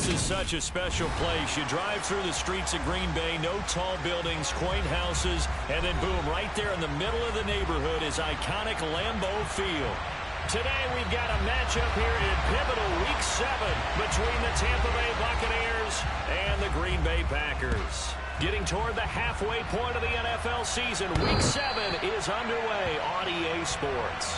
This is such a special place. You drive through the streets of Green Bay, no tall buildings, quaint houses, and then boom, right there in the middle of the neighborhood is iconic Lambeau Field. Today we've got a matchup here in pivotal Week 7 between the Tampa Bay Buccaneers and the Green Bay Packers. Getting toward the halfway point of the NFL season, Week 7 is underway on EA Sports.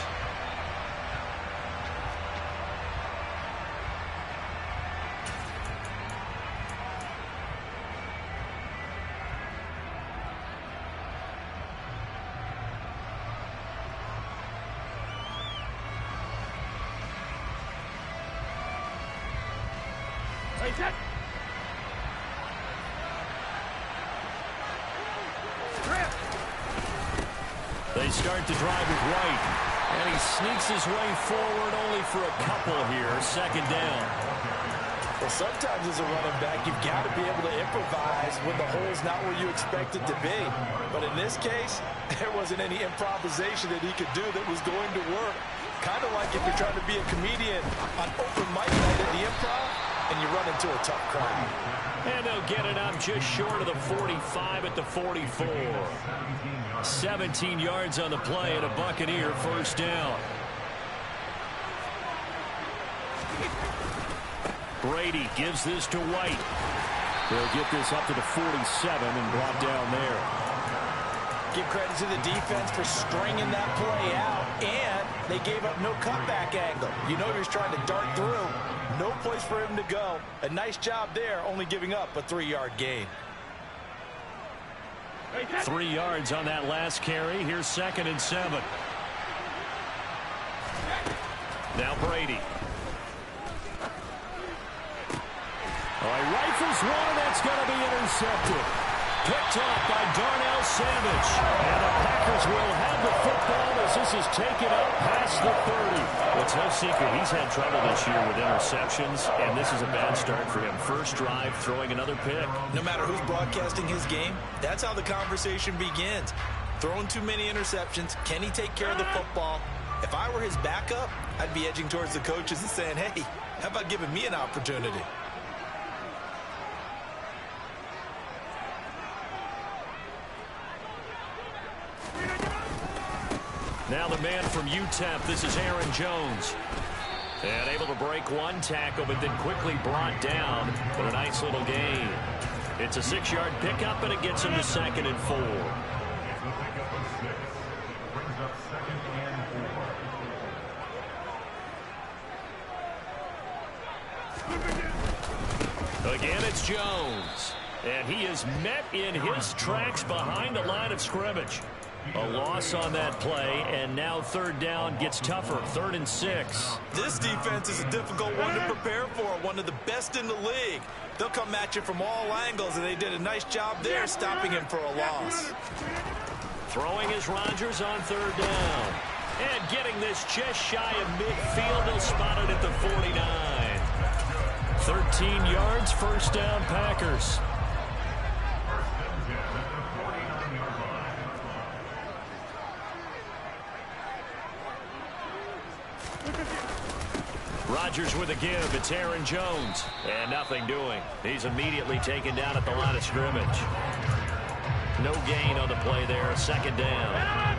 They start the drive with White, and he sneaks his way forward only for a couple here, second down. Well, sometimes as a running back, you've got to be able to improvise when the hole's not where you expect it to be. But in this case, there wasn't any improvisation that he could do that was going to work. Kind of like if you're trying to be a comedian on open mic night at the Improv, and you run into a tough crowd. And they'll get it up just short of the 45 at the 44. 17 yards on the play and a Buccaneer first down. Brady gives this to White. They'll get this up to the 47 and brought down there. Give credit to the defense for stringing that play out, and they gave up no cutback angle. You know he was trying to dart through. No place for him to go. A nice job there, only giving up a 3-yard gain. 3 yards on that last carry. Here's 2nd and 7. Now Brady. He rifles one, that's going to be intercepted. Picked off by Darnell Savage. And the Packers will have the football as this is taken up past the 30. Well, it's no secret he's had trouble this year with interceptions, and this is a bad start for him. First drive, throwing another pick. No matter who's broadcasting his game, that's how the conversation begins. Throwing too many interceptions, can he take care of the football? If I were his backup, I'd be edging towards the coaches and saying, hey, how about giving me an opportunity? Now the man from UTEP, this is Aaron Jones. And able to break one tackle, but then quickly brought down for a nice little gain. It's a 6-yard pickup, and it gets him to 2nd and 4. Again, it's Jones. And he is met in his tracks behind the line of scrimmage. A loss on that play, and now 3rd down gets tougher. 3rd and 6. This defense is a difficult one to prepare for, one of the best in the league. They'll come at you from all angles, and they did a nice job there stopping him for a loss. Throwing is Rodgers on 3rd down. And getting this just shy of midfield, they'll spot it at the 49. 13 yards, first down, Packers. Rodgers with a give. It's Aaron Jones. And nothing doing. He's immediately taken down at the line of scrimmage. No gain on the play there. 2nd down.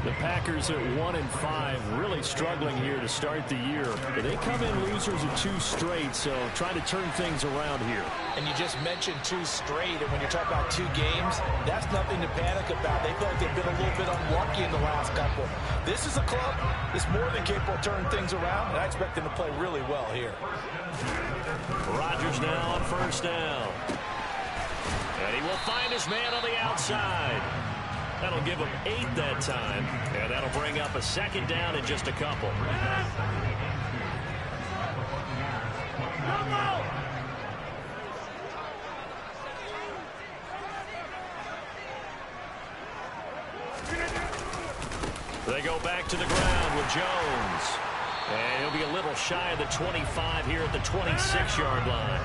The Packers at 1-5, really struggling here to start the year. But they come in losers of 2 straight, so trying to turn things around here. And you just mentioned 2 straight, and when you're talking about 2 games, that's nothing to panic about. They feel like they've been a little bit unlucky in the last couple. This is a club that's more than capable of turning things around, and I expect them to play really well here. Rodgers now on 1st down. And he will find his man on the outside. That'll give him 8 that time, and that'll bring up a 2nd down in just a couple. They go back to the ground with Jones. And he'll be a little shy of the 25 here at the 26-yard line.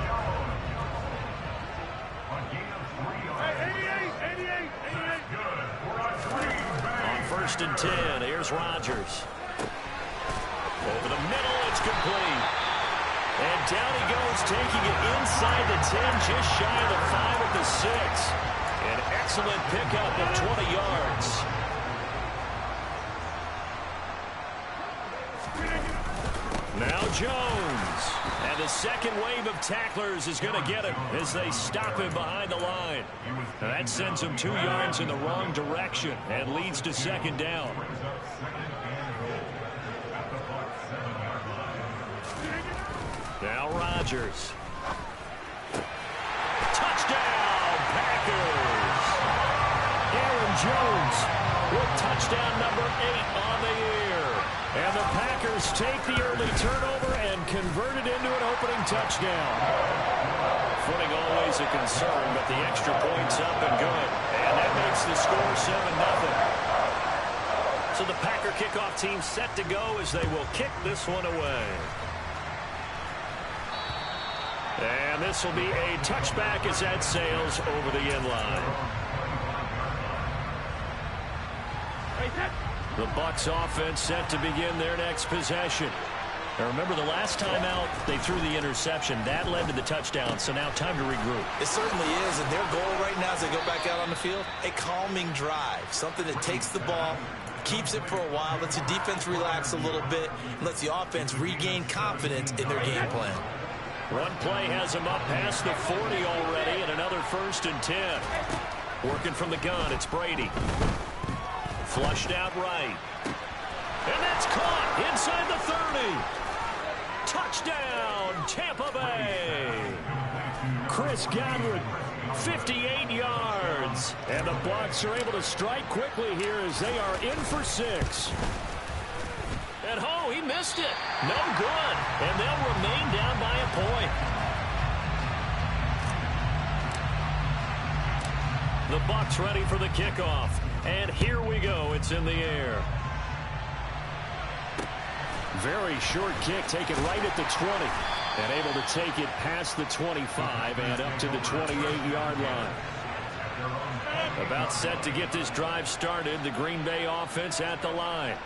On 1st and 10, here's Rodgers. Over the middle, it's complete. And down he goes, taking it inside the 10, just shy of the 5 at the 6. An excellent pickup of 20 yards. Now Jones. And the second wave of tacklers is going to get him as they stop him behind the line. And that sends him 2 yards in the wrong direction and leads to second down. Now Rodgers. Touchdown, Packers. Aaron Jones with touchdown number 8 on the year. And the Packers take the early turnover and convert it into an opening touchdown. Footing always a concern, but the extra point's up and good. And that makes the score 7-0. So the Packer kickoff team set to go as they will kick this one away. And this will be a touchback as that sails over the end line. The Bucs offense set to begin their next possession. Now remember, the last time out, they threw the interception. That led to the touchdown, so now time to regroup. It certainly is, and their goal right now as they go back out on the field, a calming drive. Something that takes the ball, keeps it for a while, lets the defense relax a little bit, and lets the offense regain confidence in their game plan. One play has him up past the 40 already, and another 1st and 10. Working from the gun, it's Brady. Flushed out right. And that's caught inside the 30. Touchdown, Tampa Bay. Chris Godwin, 58 yards. And the Bucs are able to strike quickly here as they are in for 6. And oh, he missed it. No good. And they'll remain down by a point. The Bucs ready for the kickoff. And here we go. It's in the air. Very short kick taken right at the 20. And able to take it past the 25 and up to the 28-yard line. About set to get this drive started. The Green Bay offense at the line.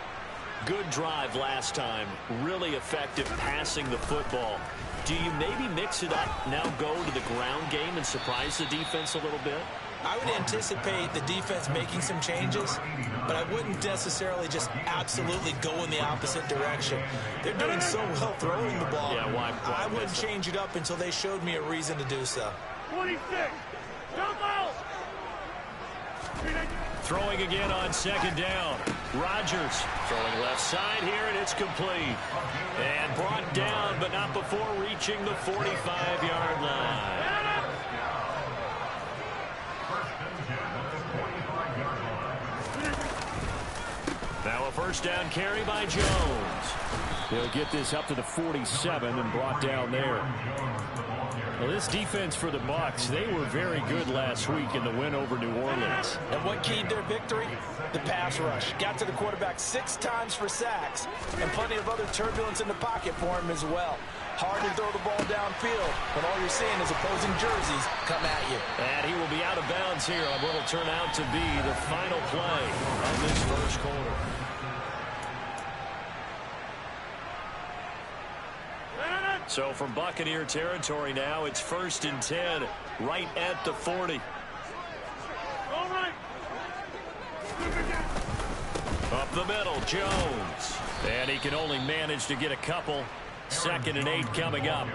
Good drive last time. Really effective passing the football. Do you maybe mix it up, now go to the ground game and surprise the defense a little bit? I would anticipate the defense making some changes, but I wouldn't necessarily just absolutely go in the opposite direction. They're doing so well throwing the ball. Yeah, why I wouldn't change it up until they showed me a reason to do so. 26. Jump out. Throwing again on second down. Rodgers throwing left side here, and it's complete. And brought down, but not before reaching the 45-yard line. Now a first down carry by Jones. He'll get this up to the 47 and brought down there. Well, this defense for the Bucs, they were very good last week in the win over New Orleans. And what keyed their victory? The pass rush. Got to the quarterback 6 times for sacks, and plenty of other turbulence in the pocket for him as well. Hard to throw the ball downfield when all you're seeing is opposing jerseys come at you. And he will be out of bounds here on what will turn out to be the final play of this first quarter. So from Buccaneer territory now, it's 1st and 10 right at the 40. All right. Up the middle, Jones. And he can only manage to get a couple. 2nd and 8 coming up.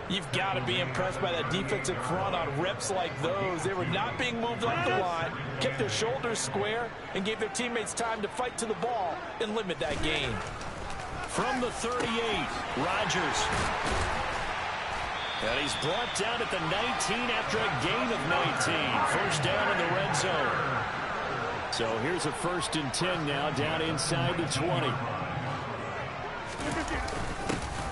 You've got to be impressed by that defensive front on reps like those. They were not being moved off the line, kept their shoulders square, and gave their teammates time to fight to the ball and limit that gain. From the 38, Rodgers. And he's brought down at the 19 after a gain of 19. First down in the red zone. So here's a 1st and 10 now down inside the 20.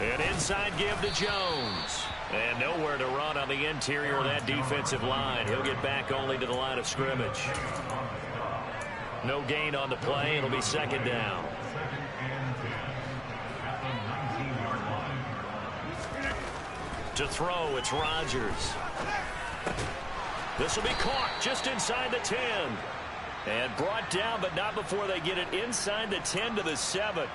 An inside give to Jones. And nowhere to run on the interior of that defensive line. He'll get back only to the line of scrimmage. No gain on the play. It'll be 2nd down. To throw, it's Rodgers. This will be caught just inside the 10. And brought down, but not before they get it inside the 10 to the 7.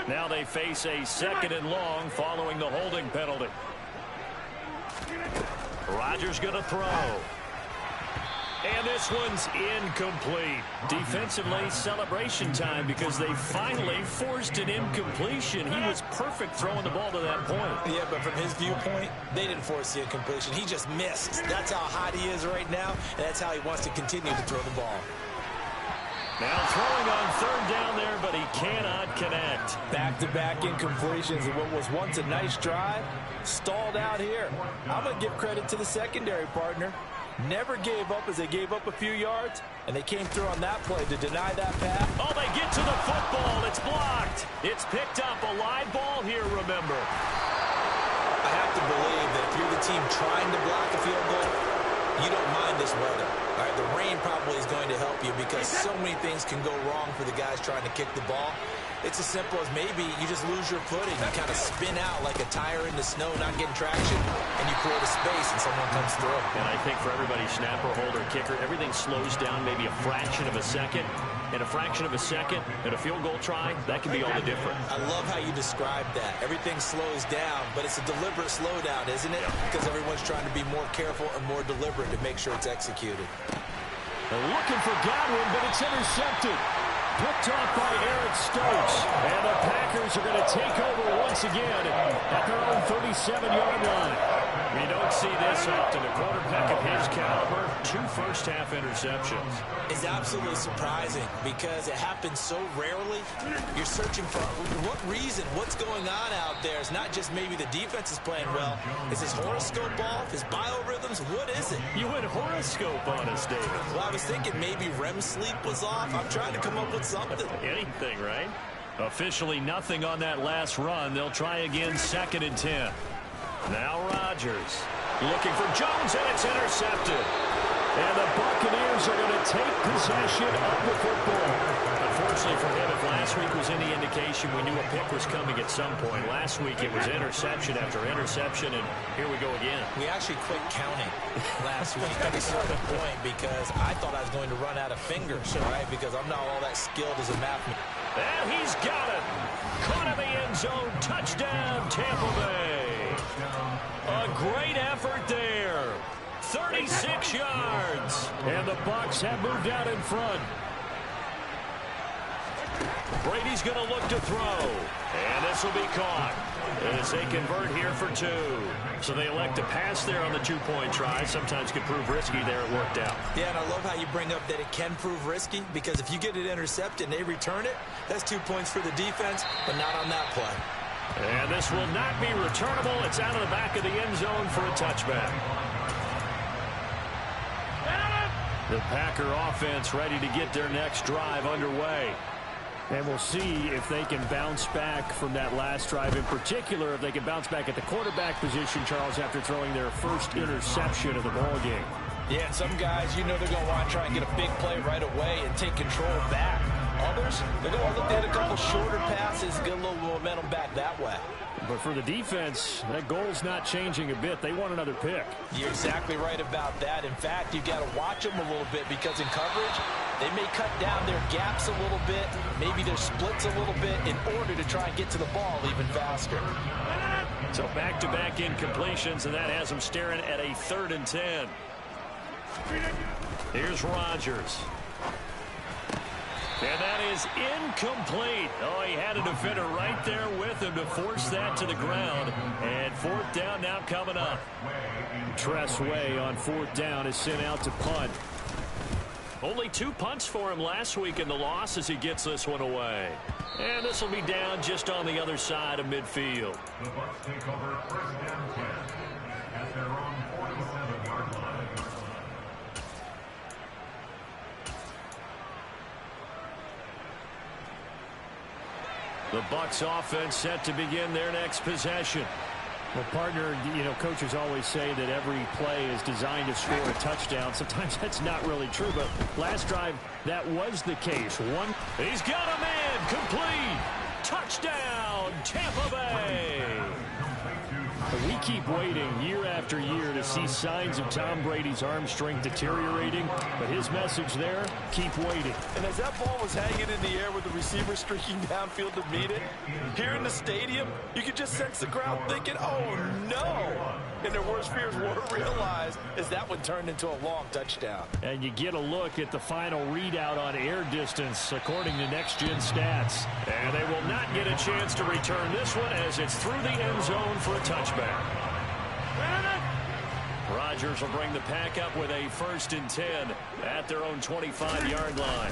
Now they face a 2nd and long following the holding penalty. Rodgers going to throw. And this one's incomplete. Defensively, celebration time because they finally forced an incompletion. He was perfect throwing the ball to that point. Yeah, but from his viewpoint, they didn't force the incompletion. He just missed. That's how hot he is right now, and that's how he wants to continue to throw the ball. Now throwing on 3rd down there, but he cannot connect. Back-to-back incompletions of what was once a nice drive, stalled out here. I'm going to give credit to the secondary partner. Never gave up as they gave up a few yards, and they came through on that play to deny that pass. Oh, they get to the football. It's blocked. It's picked up. A live ball here, remember. I have to believe that if you're the team trying to block a field goal, you don't mind this weather. All right, the rain probably is going to help you because so many things can go wrong for the guys trying to kick the ball. It's as simple as maybe you just lose your footing. You kind of spin out like a tire in the snow, not getting traction, and you create a space and someone comes through. And I think for everybody, snapper, holder, kicker, everything slows down maybe a fraction of a second. And a fraction of a second and a field goal try, that can be all the difference. I love how you described that. Everything slows down, but it's a deliberate slowdown, isn't it? Because everyone's trying to be more careful and more deliberate to make sure it's executed. They're looking for Godwin, but it's intercepted. Picked off by Eric Stokes. And the Packers are going to take over once again at their own 37-yard line. We don't see this often. A quarterback of his caliber, 2 first-half interceptions. It's absolutely surprising because it happens so rarely. You're searching for what reason, what's going on out there. It's not just maybe the defense is playing well. Is his horoscope off? His biorhythms? What is it? You went horoscope on us, David. Well, I was thinking maybe REM sleep was off. I'm trying to come up with something. Anything, right? Officially nothing on that last run. They'll try again, 2nd and 10. Now Rodgers looking for Jones, and it's intercepted. And the Buccaneers are going to take possession of the football. Unfortunately for him, if last week was any indication, we knew a pick was coming at some point. Last week it was interception after interception, and here we go again. We actually quit counting last week at a certain point because I thought I was going to run out of fingers, right? Because I'm not all that skilled as a mathematician. And he's got it. Caught in the end zone. Touchdown, Tampa Bay. A great effort there. 36 yards. And the Bucs have moved out in front. Brady's going to look to throw. And this will be caught as they convert here for 2. So they elect to pass there on the 2-point try. Sometimes could prove risky there. It worked out. Yeah, and I love how you bring up that it can prove risky because if you get it intercepted and they return it, that's 2 points for the defense, but not on that play. And this will not be returnable. It's out of the back of the end zone for a touchback. The Packer offense ready to get their next drive underway. And we'll see if they can bounce back from that last drive. In particular, if they can bounce back at the quarterback position, Charles, after throwing their first interception of the ball game. Yeah, and some guys, you know they're going to want to try and get a big play right away and take control back. Others, they're going to look at a couple shorter passes, get a little momentum back that way. But for the defense, that goal's not changing a bit. They want another pick. You're exactly right about that. In fact, you've got to watch them a little bit because in coverage, they may cut down their gaps a little bit, maybe their splits a little bit in order to try and get to the ball even faster. So back-to-back incompletions, and that has them staring at a 3rd and 10. Here's Rodgers. And that is incomplete. Oh, he had a defender right there with him to force that to the ground. And 4th down now coming up. Tress Way on 4th down is sent out to punt. Only 2 punts for him last week in the loss as he gets this one away. And this will be down just on the other side of midfield. The Bucs take over 1st and 10 at their own 47-yard line. The Bucs offense set to begin their next possession. Well, partner, you know, coaches always say that every play is designed to score a touchdown. Sometimes that's not really true, but last drive, that was the case. He's got a man complete. Touchdown, Tampa Bay. We keep waiting year after year to see signs of Tom Brady's arm strength deteriorating, but his message there, keep waiting. And as that ball was hanging in the air with the receiver streaking downfield to meet it, here in the stadium, you could just sense the crowd thinking, oh no! And their worst fears were realized as that one turned into a long touchdown. And you get a look at the final readout on air distance according to Next Gen Stats. And they will not get a chance to return this one as it's through the end zone for a touchback. Rodgers will bring the pack up with a 1st and 10 at their own 25-yard line.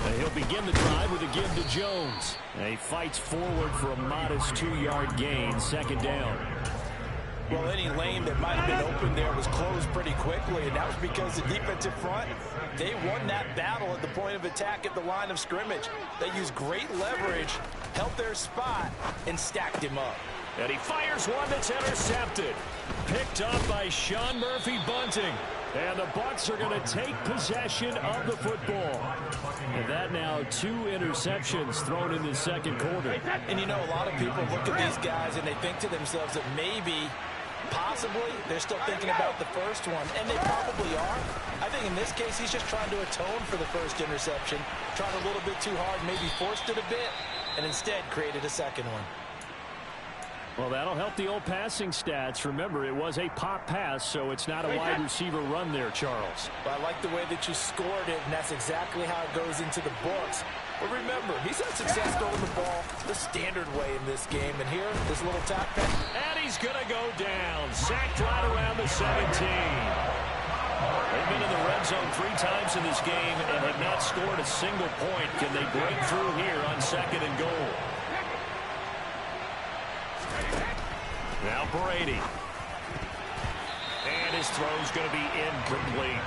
And he'll begin the drive with a give to Jones. And he fights forward for a modest 2-yard gain, 2nd down. Well, any lane that might have been open there was closed pretty quickly, and that was because the defensive front, they won that battle at the point of attack at the line of scrimmage. They used great leverage, held their spot, and stacked him up. And he fires one that's intercepted. Picked up by Sean Murphy-Bunting. And the Bucs are going to take possession of the football. And that now 2 interceptions thrown in the 2nd quarter. And you know, a lot of people look at these guys and they think to themselves that maybe, possibly, they're still thinking about the first one. And they probably are. I think in this case, he's just trying to atone for the first interception. Tried a little bit too hard, maybe forced it a bit, and instead created a second one. Well, that'll help the old passing stats. Remember, it was a pop pass, so it's not a wide receiver run there, Charles. Well, I like the way that you scored it, and that's exactly how it goes into the books. But remember, he's had success throwing the ball the standard way in this game. And here, this little tap pass. And he's going to go down. Sacked right around the 17. They've been in the red zone 3 times in this game and have not scored a single point. Can they break through here on 2nd and goal? Now Brady. And his throw's going to be incomplete.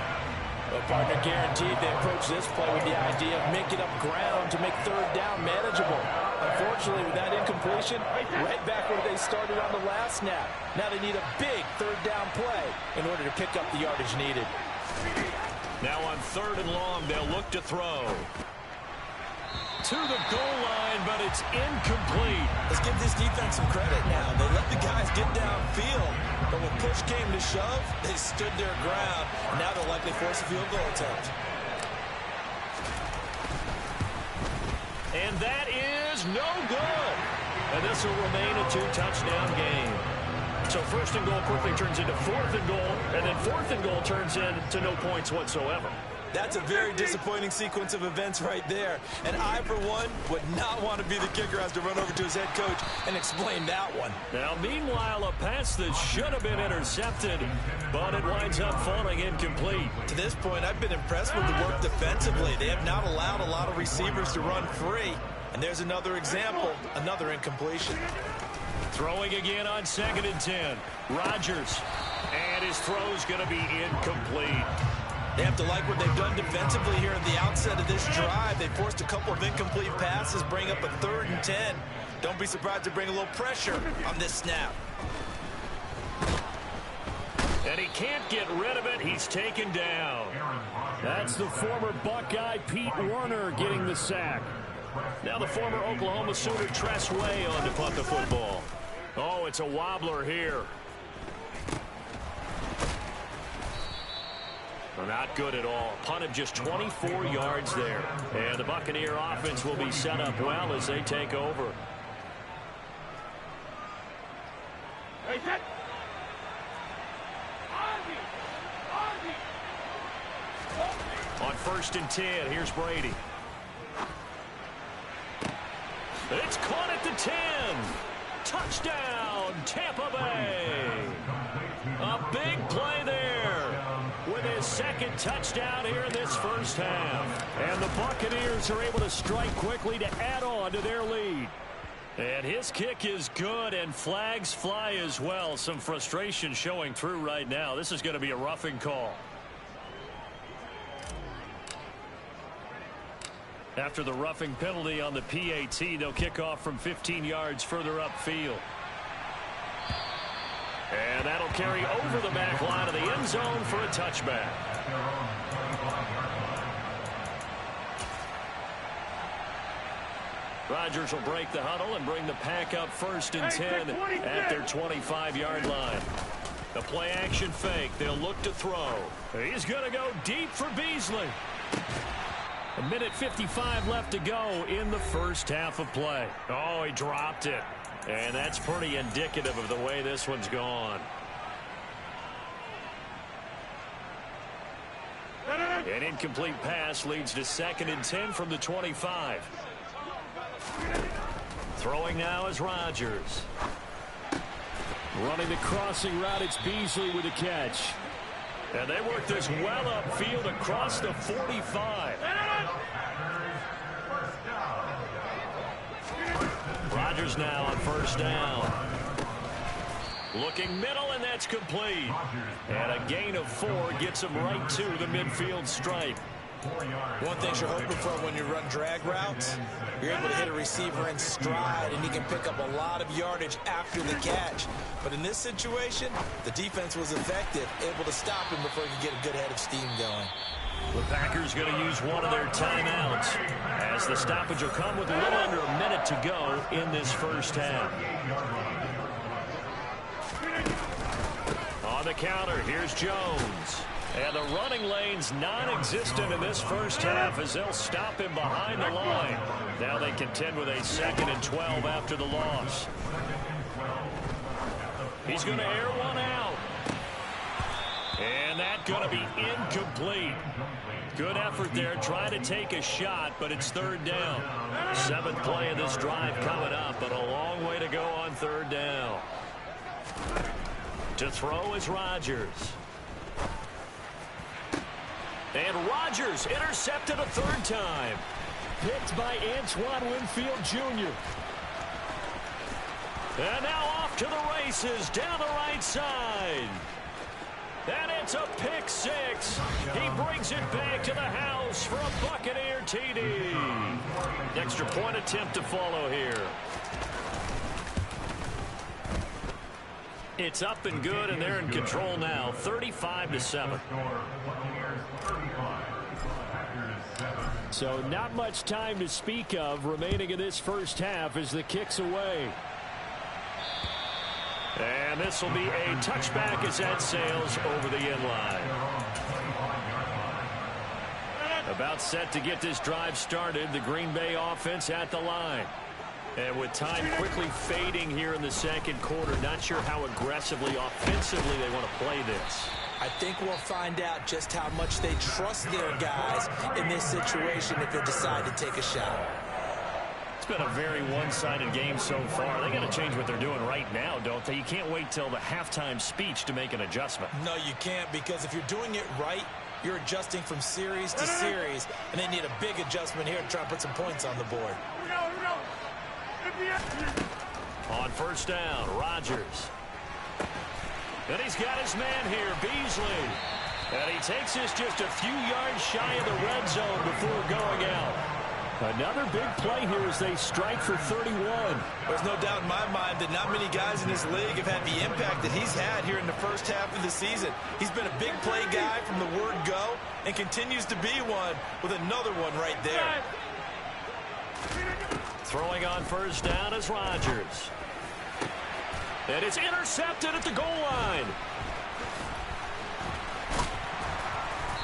Well, partner, guaranteed they approach this play with the idea of making up ground to make 3rd down manageable. Unfortunately, with that incompletion, right back where they started on the last snap. Now they need a big 3rd down play in order to pick up the yardage needed. Now on 3rd and long, they'll look to throw. To the goal line, but it's incomplete. Let's give this defense some credit now. They let the guys get downfield, but when push came to shove, they stood their ground, and now they'll likely force a field goal attempt. And that is no good. And this will remain a 2-touchdown game. So 1st and goal quickly turns into 4th and goal, and then 4th and goal turns into no points whatsoever. That's a very disappointing sequence of events right there. And I, for one, would not want to be the kicker who has to run over to his head coach and explain that one. Now, meanwhile, a pass that should have been intercepted, but it winds up falling incomplete. To this point, I've been impressed with the work defensively. They have not allowed a lot of receivers to run free. And there's another example, another incompletion. Throwing again on 2nd and 10. Rodgers. And his throw's going to be incomplete. They have to like what they've done defensively here at the outset of this drive. They forced a couple of incomplete passes, bring up a 3rd and 10. Don't be surprised to bring a little pressure on this snap. And he can't get rid of it. He's taken down. That's the former Buckeye Pete Werner getting the sack. Now the former Oklahoma Sooner Tress Way on to punt the football. Oh, it's a wobbler here. Not good at all. Punt of just 24 yards there. And the Buccaneer offense will be set up well as they take over. On 1st and 10, here's Brady. It's caught at the 10. Touchdown, Tampa Bay. A big play there with his 2nd touchdown here in this 1st half. And the Buccaneers are able to strike quickly to add on to their lead. And his kick is good, and flags fly as well. Some frustration showing through right now. This is going to be a roughing call. After the roughing penalty on the PAT, they'll kick off from 15 yards further upfield. And that'll carry over the back line of the end zone for a touchback. Rodgers will break the huddle and bring the pack up 1st and 10 at their 25-yard line. The play action fake. They'll look to throw. He's going to go deep for Beasley. 1:55 left to go in the first half of play. Oh, he dropped it. And that's pretty indicative of the way this one's gone. An incomplete pass leads to 2nd and 10 from the 25. Throwing now is Rodgers. Running the crossing route, it's Beasley with a catch. And they work this well upfield across the 45. Rodgers now on 1st down. Looking middle, and that's complete. And a gain of 4 gets him right to the midfield stripe. One thing you're hoping for when you run drag routes, you're able to hit a receiver in stride, and he can pick up a lot of yardage after the catch. But in this situation, the defense was effective, able to stop him before he could get a good head of steam going. The Packers going to use one of their timeouts, as the stoppage will come with a little under a minute to go in this first half. On the counter, here's Jones. And the running lane's non-existent in this first half as they'll stop him behind the line. Now they contend with a 2nd and 12 after the loss. He's going to air one out. And that's going to be incomplete. Good effort there, trying to take a shot, but it's 3rd down. 7th play of this drive coming up, but a long way to go on 3rd down. To throw is Rodgers. And Rodgers intercepted a 3rd time. Picked by Antoine Winfield Jr. And now off to the races down the right side. And it's a pick 6. He brings it back to the house for a Buccaneer TD. Extra point attempt to follow here. It's up and good, and they're in control now, 35-7. So not much time to speak of remaining in this first half as the kick's away. And this will be a touchback as that sails over the end line. About set to get this drive started, the Green Bay offense at the line. And with time quickly fading here in the 2nd quarter, not sure how aggressively, offensively they want to play this. I think we'll find out just how much they trust their guys in this situation if they decide to take a shot. It's been a very one-sided game so far. They got to change what they're doing right now, don't they? You can't wait till the halftime speech to make an adjustment. No, you can't, because if you're doing it right, you're adjusting from series to series, and they need a big adjustment here to try to put some points on the board. On 1st down, Rodgers. And he's got his man here, Beasley. And he takes this just a few yards shy of the red zone before going out. Another big play here as they strike for 31. There's no doubt in my mind that not many guys in this league have had the impact that he's had here in the first half of the season. He's been a big play guy from the word go and continues to be one with another one right there. Throwing on 1st down is Rodgers. And it's intercepted at the goal line.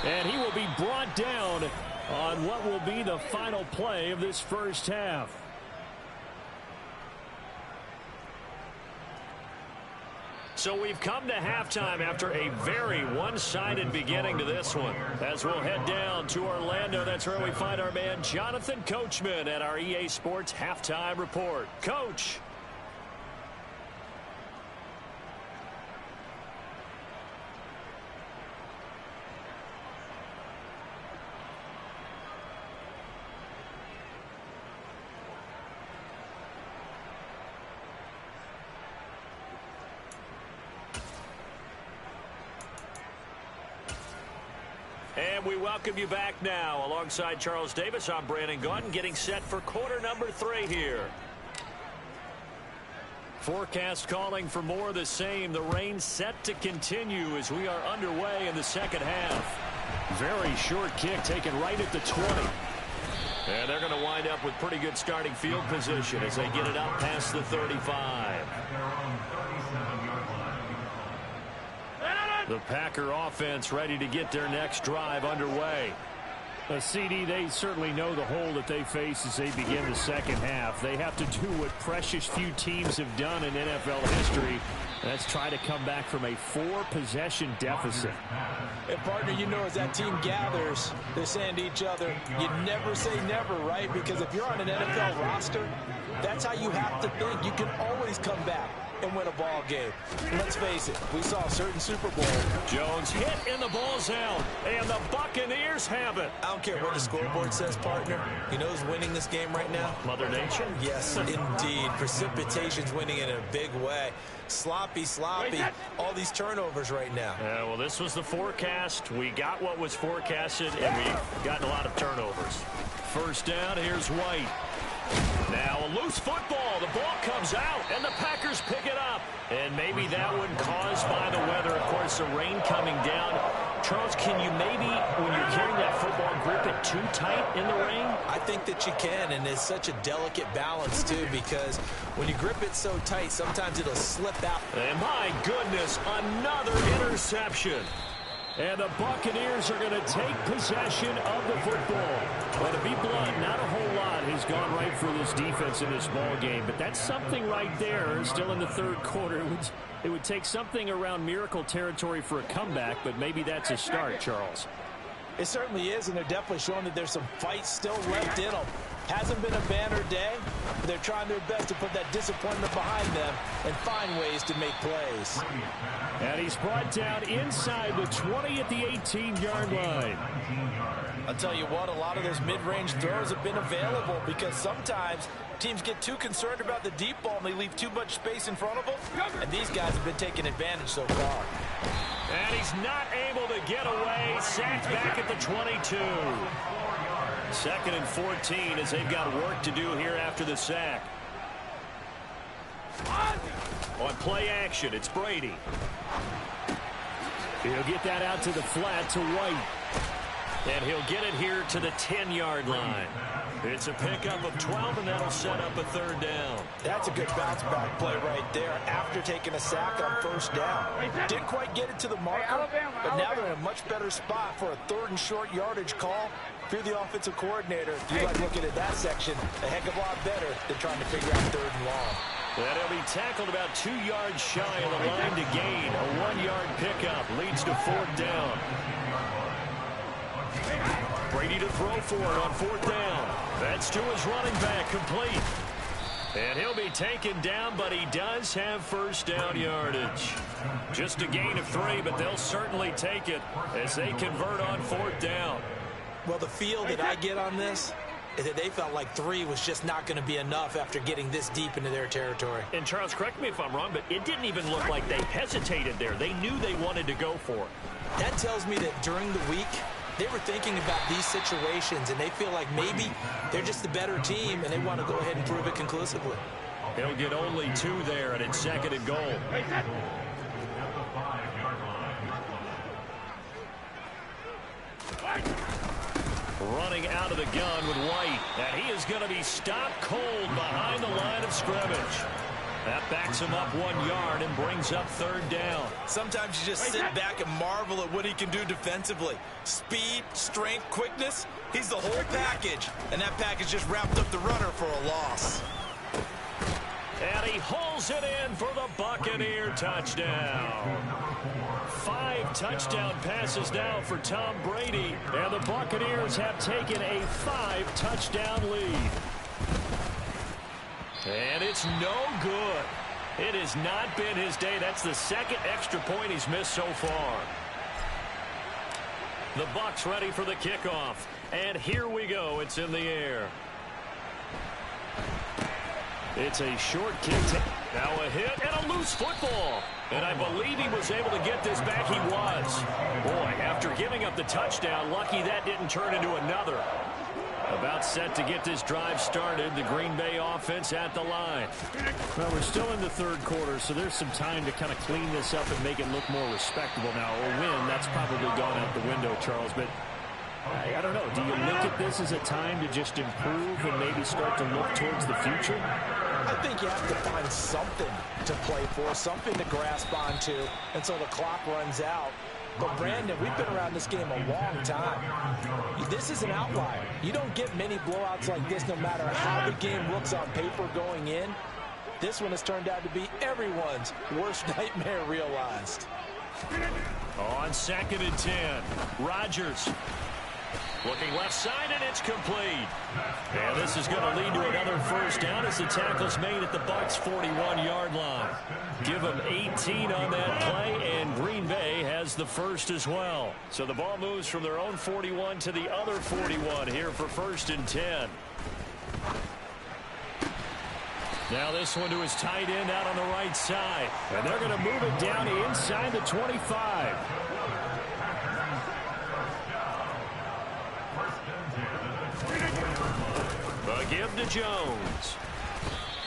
And he will be brought down on what will be the final play of this first half. So we've come to halftime after a very one-sided beginning to this one. As we'll head down to Orlando, that's where we find our man Jonathan Coachman at our EA Sports Halftime Report. Coach. And we welcome you back now. Alongside Charles Davis, I'm Brandon Gaudin, getting set for quarter number 3 here. Forecast calling for more of the same. The rain set to continue as we are underway in the second half. Very short kick taken right at the 20. And they're going to wind up with pretty good starting field position as they get it up past the 35. The Packer offense ready to get their next drive underway. CD, they certainly know the hole that they face as they begin the second half. They have to do what precious few teams have done in NFL history. That's try to come back from a 4-possession deficit. And, partner, you know, as that team gathers, they're saying to each other, you never say never, right? Because if you're on an NFL roster, that's how you have to think. You can always come back and win a ball game. Let's face it, we saw a certain Super Bowl. Jones hit and the ball's out, and the Buccaneers have it. I don't care what the scoreboard says, partner. You know who's winning this game right now? Mother Nature? Yes, indeed. Precipitation's winning in a big way. Sloppy, all these turnovers right now. Yeah, well, this was the forecast. We got what was forecasted, and we've gotten a lot of turnovers. First down, here's White. Now a loose football. The ball comes out, and the Packers pick it up. And maybe that one caused by the weather. Of course, the rain coming down. Charles, can you maybe, when you're carrying that football, grip it too tight in the rain? I think that you can, and it's such a delicate balance, too, because when you grip it so tight, sometimes it'll slip out. And my goodness, another interception. And the Buccaneers are going to take possession of the football. Well, to be blunt, not a whole lot has gone right for this defense in this ball game, but that's something right there. Still in the third quarter. It would take something around miracle territory for a comeback, but maybe that's a start, Charles. It certainly is, and they're definitely showing that there's some fight still left in them. Hasn't been a banner day, but they're trying their best to put that disappointment behind them and find ways to make plays. And he's brought down inside the 20 at the 18-yard line. I'll tell you what, a lot of those mid-range throws have been available because sometimes teams get too concerned about the deep ball and they leave too much space in front of them, and these guys have been taking advantage so far. And he's not able to get away. Sacked back at the 22. Second and 14 as they've got work to do here after the sack. On play action, it's Brady. He'll get that out to the flat to White. And he'll get it here to the 10-yard line. It's a pickup of 12, and that'll set up a third down. That's a good bounce-back play right there after taking a sack on first down. Didn't quite get it to the marker, but now they're in a much better spot for a third and short yardage call. If you're the offensive coordinator, you like looking at that section a heck of a lot better than trying to figure out third and long. And he'll be tackled about 2 yards shy of the line to gain. A 1-yard pickup leads to fourth down. Brady to throw for it on fourth down. That's to his running back, complete. And he'll be taken down, but he does have first down yardage. Just a gain of 3, but they'll certainly take it as they convert on fourth down. Well, the feel that I get on this is that they felt like 3 was just not going to be enough after getting this deep into their territory. And Charles, correct me if I'm wrong, but it didn't even look like they hesitated there. They knew they wanted to go for it. That tells me that during the week, they were thinking about these situations, and they feel like maybe they're just the better team, and they want to go ahead and prove it conclusively. He'll get only 2 there, and it's second and goal. Running out of the gun with White, and he is going to be stopped cold behind the line of scrimmage. That backs him up 1 yard and brings up third down. Sometimes you just sit back and marvel at what he can do defensively. Speed, strength, quickness, he's the whole package. And that package just wrapped up the runner for a loss. And he hauls it in for the Buccaneer touchdown. 5 touchdown passes now for Tom Brady. And the Buccaneers have taken a 5-touchdown lead. And it's no good. It has not been his day. That's the second extra point he's missed so far. The Bucs ready for the kickoff. And here we go. It's in the air. It's a short kick. Now a hit and a loose football. And I believe he was able to get this back. He was. Boy, after giving up the touchdown, lucky that didn't turn into another. About set to get this drive started. The Green Bay offense at the line. Well, we're still in the third quarter, so there's some time to kind of clean this up and make it look more respectable. Now, a win, that's probably gone out the window, Charles, but I don't know. Do you look at this as a time to just improve and maybe start to look towards the future? I think you have to find something to play for, something to grasp onto until the clock runs out. But, Brandon, we've been around this game a long time. This is an outlier. You don't get many blowouts like this no matter how the game looks on paper going in. This one has turned out to be everyone's worst nightmare realized. On 2nd and 10, Rodgers. Looking left side, and it's complete. And this is going to lead to another first down as the tackle's made at the Bucs' 41-yard line. Give them 18 on that play, and Green Bay has the first as well. So the ball moves from their own 41 to the other 41 here for 1st and 10. Now this one to his tight end out on the right side. And they're going to move it down inside the 25. The give to Jones.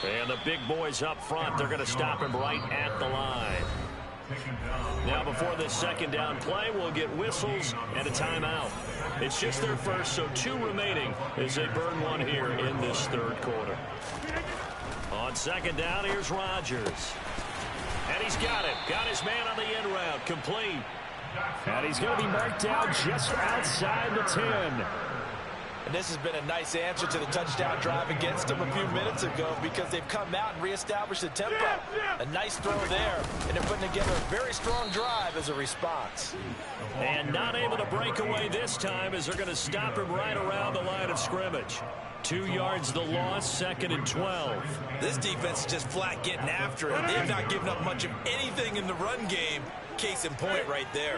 And the big boys up front, they're going to stop him right at the line. Now before this 2nd down play, we'll get whistles and a timeout. It's just their first, so 2 remaining as they burn one here in this 3rd quarter. On 2nd down, here's Rodgers. And he's got it. Got his man on the end route. Complete. And he's going to be marked down just outside the 10. And this has been a nice answer to the touchdown drive against them a few minutes ago because they've come out and reestablished the tempo. A nice throw there, and they're putting together a very strong drive as a response. And not able to break away this time as they're going to stop him right around the line of scrimmage. 2 yards the loss, 2nd and 12. This defense is just flat getting after it. They've not given up much of anything in the run game. Case in point right there.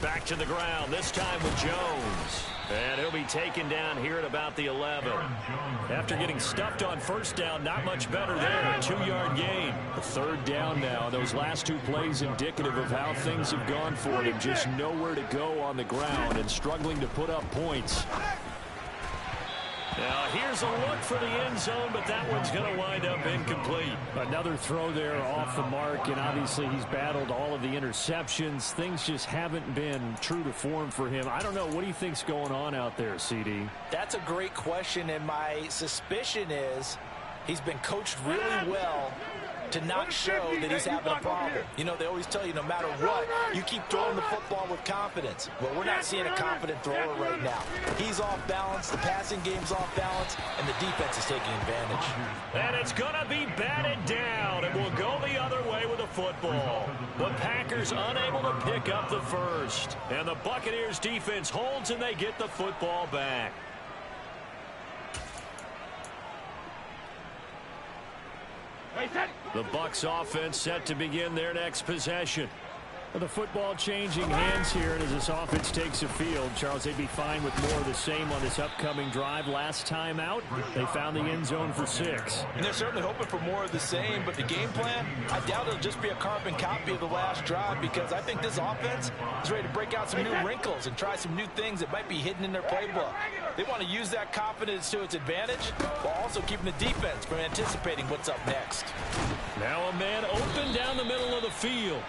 Back to the ground, this time with Jones. And he'll be taken down here at about the 11. After getting stuffed on 1st down, not much better there. A 2-yard gain. A 3rd down now. Those last 2 plays indicative of how things have gone for him. Just nowhere to go on the ground and struggling to put up points. Now here's a look for the end zone, but that one's going to wind up incomplete. Another throw there off the mark, and obviously he's battled all of the interceptions. Things just haven't been true to form for him. I don't know. What do you think's going on out there, CD? That's a great question, and my suspicion is he's been coached really well to not show that he's having a problem. You know, they always tell you no matter what, you keep throwing the football with confidence. Well, we're not seeing a confident thrower right now. He's off balance, the passing game's off balance, and the defense is taking advantage. And it's going to be batted down, and we'll go the other way with the football. The Packers unable to pick up the first. And the Buccaneers defense holds, and they get the football back. The Bucs offense set to begin their next possession. The football changing hands here, and as this offense takes the field, Charles, they'd be fine with more of the same on this upcoming drive. Last time out, they found the end zone for 6. And they're certainly hoping for more of the same, but the game plan, I doubt it'll just be a carbon copy of the last drive because I think this offense is ready to break out some new wrinkles and try some new things that might be hidden in their playbook. They want to use that confidence to its advantage while also keeping the defense from anticipating what's up next. Now a man open down the middle of the field.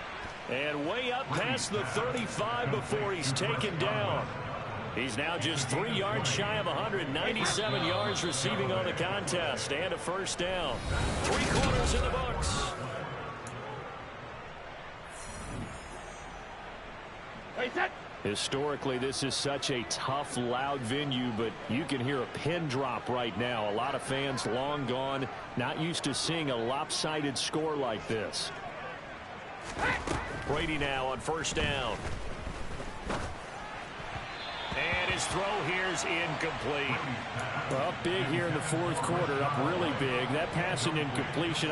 And way up past the 35 before he's taken down. He's now just 3 yards shy of 197 yards receiving on the contest and a first down. 3 quarters in the Bucs. Historically, this is such a tough, loud venue, but you can hear a pin drop right now. A lot of fans long gone, not used to seeing a lopsided score like this. Brady now on first down. And his throw here is incomplete. Well, up big here in the 4th quarter, up really big. That pass and incompletion,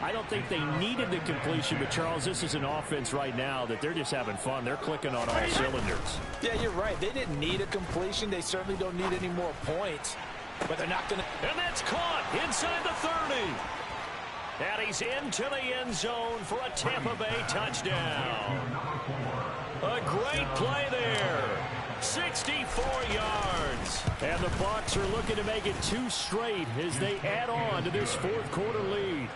I don't think they needed the completion, but Charles, this is an offense right now that they're just having fun. They're clicking on all cylinders. Yeah, you're right. They didn't need a completion. They certainly don't need any more points, but they're not going to. And that's caught inside the 30. And he's into the end zone for a Tampa Bay touchdown. A great play there. 64 yards. And the Bucs are looking to make it 2 straight as they add on to this fourth quarter lead.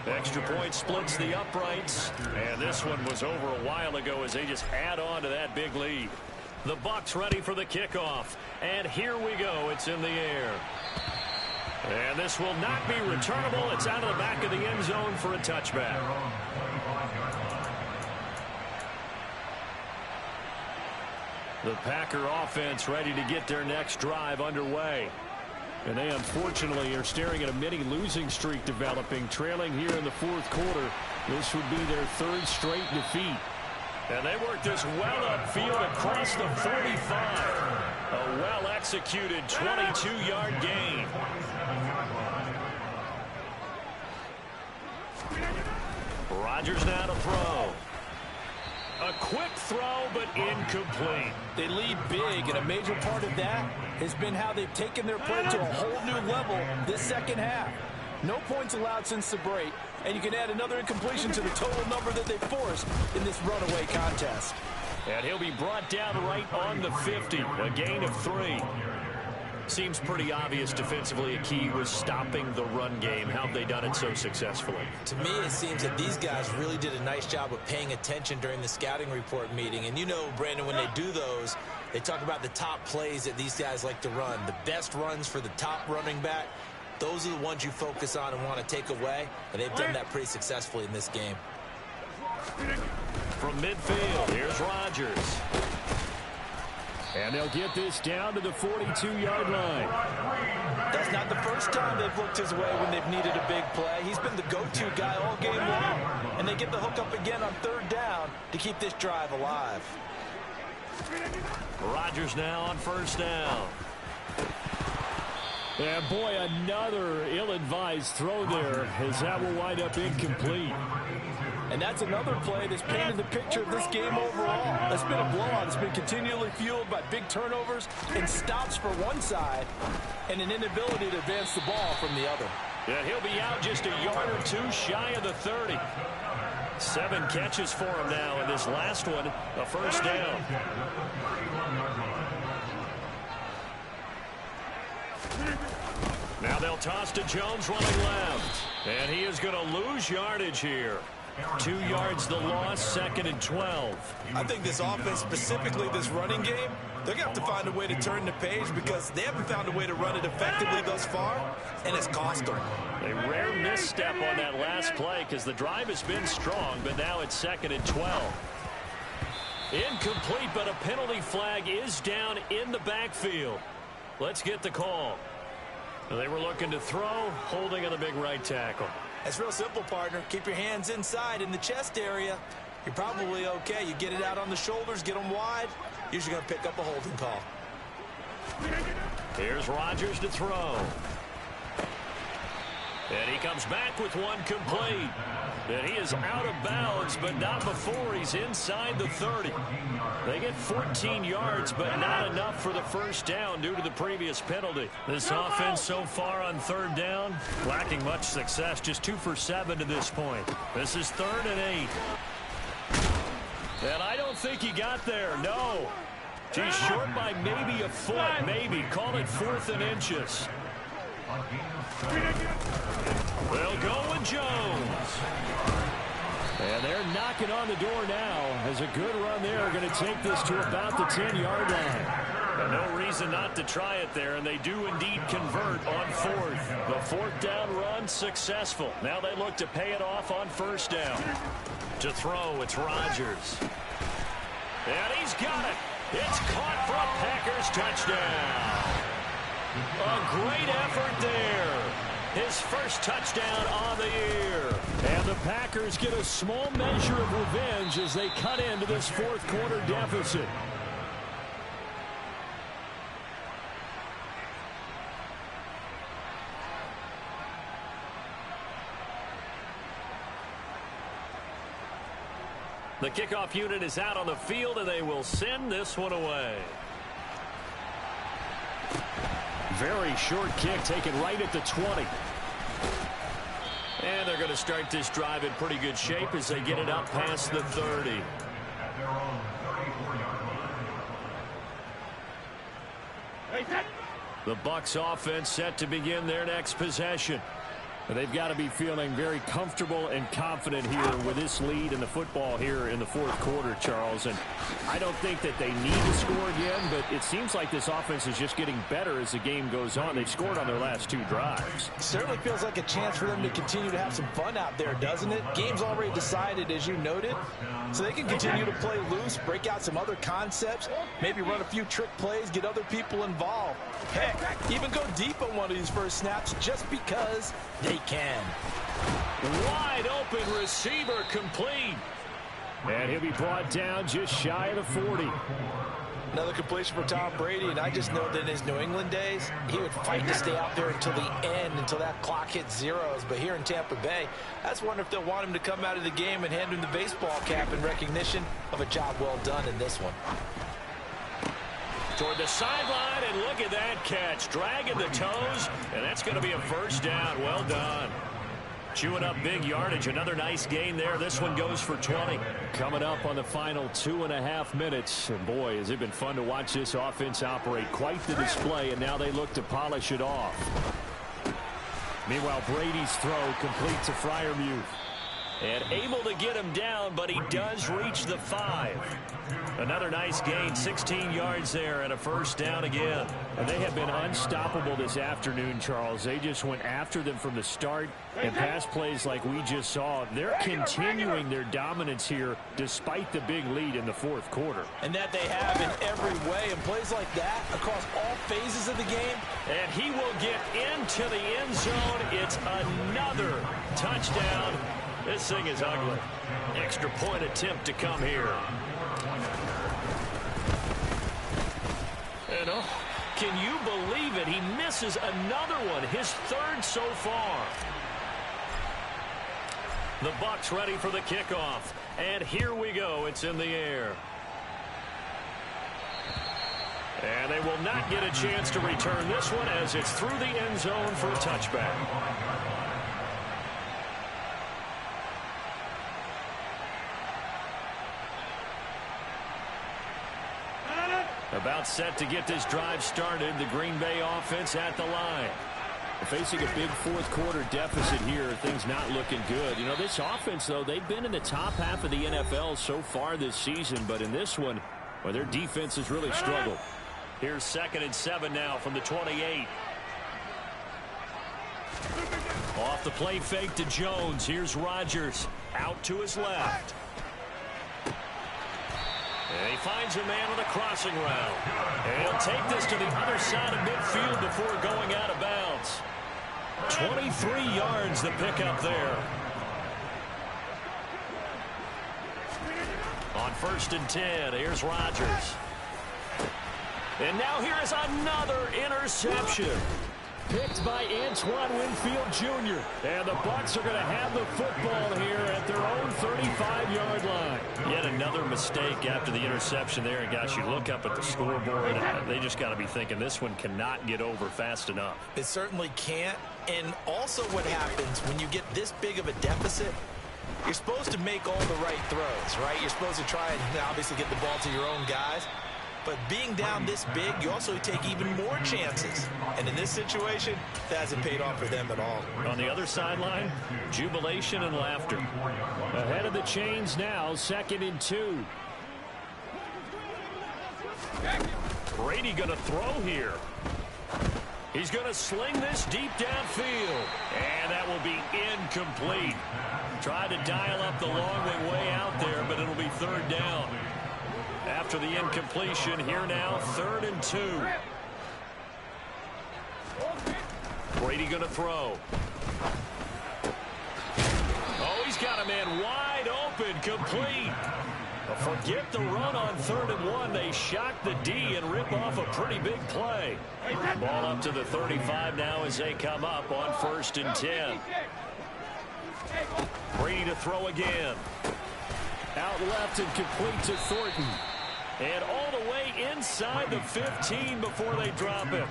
Extra point splits the uprights. And this one was over a while ago as they just add on to that big lead. The Bucs ready for the kickoff. And here we go. It's in the air. And this will not be returnable. It's out of the back of the end zone for a touchback. The Packer offense ready to get their next drive underway. And they unfortunately are staring at a mini losing streak developing, trailing here in the fourth quarter. This would be their 3rd straight defeat. And they work this well upfield across the 45. A well-executed 22-yard gain. Rodgers now to throw. A quick throw, but incomplete. They lead big, and a major part of that has been how they've taken their play to a whole new level this second half. No points allowed since the break, and you can add another incompletion to the total number that they forced in this runaway contest. And he'll be brought down right on the 50, a gain of 3. Seems pretty obvious defensively a key was stopping the run game. How have they done it so successfully? To me, it seems that these guys really did a nice job of paying attention during the scouting report meeting. And you know, Brandon, when they do those, they talk about the top plays that these guys like to run. The best runs for the top running back, those are the ones you focus on and want to take away. And they've done that pretty successfully in this game. From midfield, here's Rodgers. And they'll get this down to the 42-yard line. That's not the first time they've looked his way when they've needed a big play. He's been the go-to guy all game long. And they get the hook up again on 3rd down to keep this drive alive. Rodgers now on 1st down. And boy, another ill-advised throw there as that will wind up incomplete. And that's another play that's painted the picture of this game overall. It's been a blowout. It's been continually fueled by big turnovers and stops for one side and an inability to advance the ball from the other. And he'll be out just a yard or 2 shy of the 30. 7 catches for him now, and this last one, a 1st down. Now they'll toss to Jones running left. And he is going to lose yardage here. 2 yards the loss, 2nd and 12. I think this offense, specifically this running game, they're going to have to find a way to turn the page because they haven't found a way to run it effectively thus far, and it's cost them. A rare misstep on that last play because the drive has been strong, but now it's 2nd and 12. Incomplete, but a penalty flag is down in the backfield. Let's get the call. They were looking to throw, holding on the big right tackle. It's real simple, partner. Keep your hands inside in the chest area. You're probably okay. You get it out on the shoulders, get them wide. Usually going to pick up a holding call. Here's Rodgers to throw. And he comes back with one complete. And he is out of bounds, but not before he's inside the 30. They get 14 yards, but not enough for the 1st down due to the previous penalty. This offense so far on 3rd down, lacking much success, just 2 for 7 to this point. This is 3rd and 8. And I don't think he got there, no. He's short by maybe a foot, maybe. Call it 4th and inches. They'll go with Jones. And they're knocking on the door now as a good run there going to take this to about the 10-yard line. And no reason not to try it there, and they do indeed convert on 4th. The 4th down run successful. Now they look to pay it off on 1st down. To throw, it's Rodgers. And he's got it. It's caught for a Packers touchdown. A great effort there. His 1st touchdown on the year. And the Packers get a small measure of revenge as they cut into this 4th quarter deficit. The kickoff unit is out on the field, and they will send this one away. Very short kick taken right at the 20. And they're going to start this drive in pretty good shape as they get it up past the 30. The Bucs offense set to begin their next possession. They've got to be feeling very comfortable and confident here with this lead in the football here in the fourth quarter, Charles. And I don't think that they need to score again, but it seems like this offense is just getting better as the game goes on. They've scored on their last 2 drives. Certainly feels like a chance for them to continue to have some fun out there, doesn't it? Game's already decided, as you noted, so they can continue to play loose, break out some other concepts, maybe run a few trick plays, get other people involved. Heck, even go deep on one of these first snaps just because they can. Wide open receiver complete. And he'll be brought down just shy of the 40. Another completion for Tom Brady, and I just know that in his New England days, he would fight to stay out there until the end, until that clock hit zeros. But here in Tampa Bay, I just wonder if they'll want him to come out of the game and hand him the baseball cap in recognition of a job well done in this one. Toward the sideline, and look at that catch. Dragging the toes, and that's going to be a first down. Well done. Chewing up big yardage. Another nice gain there. This one goes for 20. Coming up on the final 2.5 minutes. And boy, has it been fun to watch this offense operate. Quite the display, and now they look to polish it off. Meanwhile, Brady's throw complete to Freiermuth. And able to get him down, but he does reach the 5. Another nice gain, 16 yards there, and a first down again. And they have been unstoppable this afternoon, Charles. They just went after them from the start, and pass plays like we just saw. They're continuing their dominance here despite the big lead in the fourth quarter. And that they have in every way, and plays like that across all phases of the game. And he will get into the end zone. It's another touchdown. This thing is ugly. Extra point attempt to come here. And oh, can you believe it? He misses another one, his 3rd so far. The Bucs ready for the kickoff. And here we go. It's in the air. And they will not get a chance to return this one as it's through the end zone for a touchback. About set to get this drive started. The Green Bay offense at the line. Facing a big fourth quarter deficit here. Things not looking good. You know, this offense, though, they've been in the top half of the NFL so far this season. But in this one, well, their defense has really struggled. Here's 2nd and 7 now from the 28. Off the play fake to Jones. Here's Rodgers out to his left. And he finds a man with a crossing route. And he'll take this to the other side of midfield before going out of bounds. 23 yards the pickup there. On 1st and 10, here's Rodgers. And now here is another interception. Picked by Antoine Winfield Jr. And the Bucs are going to have the football here at their own 35-yard line. Yet another mistake after the interception there. And gosh, you look up at the scoreboard, and they just got to be thinking this one cannot get over fast enough. It certainly can't. And also what happens when you get this big of a deficit, you're supposed to make all the right throws, right? You're supposed to try and obviously get the ball to your own guys. But being down this big, you also take even more chances. And in this situation, that hasn't paid off for them at all. On the other sideline, jubilation and laughter. Ahead of the chains now, 2nd and 2. Brady going to throw here. He's going to sling this deep downfield. And that will be incomplete. Tried to dial up the long way out there, but it'll be 3rd down. After the incompletion, here now, 3rd and 2. Brady going to throw. Oh, he's got a man wide open, complete. Forget the run on 3rd and 1. They shock the D and rip off a pretty big play. Ball up to the 35 now as they come up on 1st and 10. Brady to throw again. Out left and complete to Thornton. And all the way inside the 15 before they drop it.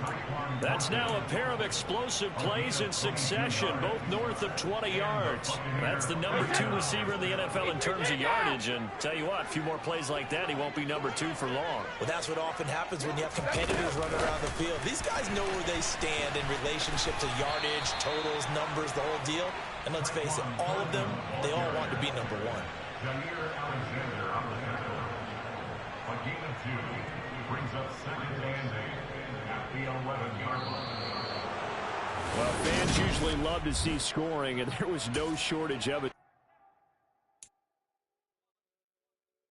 That's now a pair of explosive plays in succession, both north of 20 yards. That's the number 2 receiver in the NFL in terms of yardage. And tell you what, a few more plays like that, he won't be number 2 for long. Well, that's what often happens when you have competitors running around the field. These guys know where they stand in relationship to yardage, totals, numbers, the whole deal. And let's face it, all of them, they all want to be number 1. Jair Alexander on the tackle. A gain of 2 brings up second and 8 at the 11-yard line. Well, fans usually love to see scoring, and there was no shortage of it.